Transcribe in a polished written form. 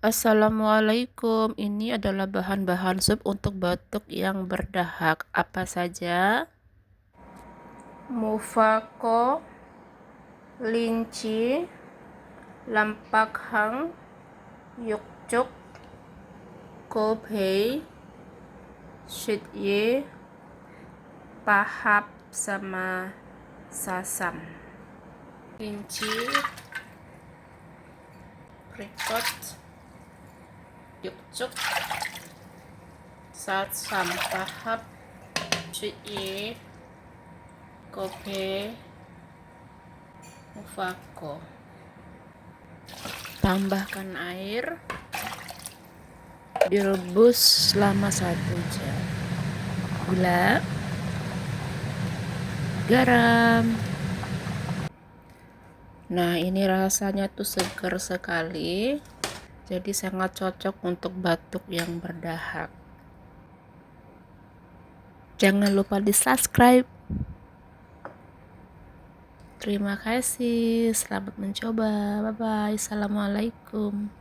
Assalamualaikum, ini adalah bahan-bahan sup untuk batuk yang berdahak. Apa saja? Mufako, linci, lampakhang, yukcuk, kopei, shitye, tahap sama sasam. Linci, apricot, yukcuk, sasam tahap, shitye, kope, mufako. Tambahkan air, direbus selama 1 jam. Gula, garam. Nah, ini rasanya tuh segar sekali, jadi sangat cocok untuk batuk yang berdahak. Jangan lupa di subscribe. Terima kasih, selamat mencoba. Bye bye. Assalamualaikum.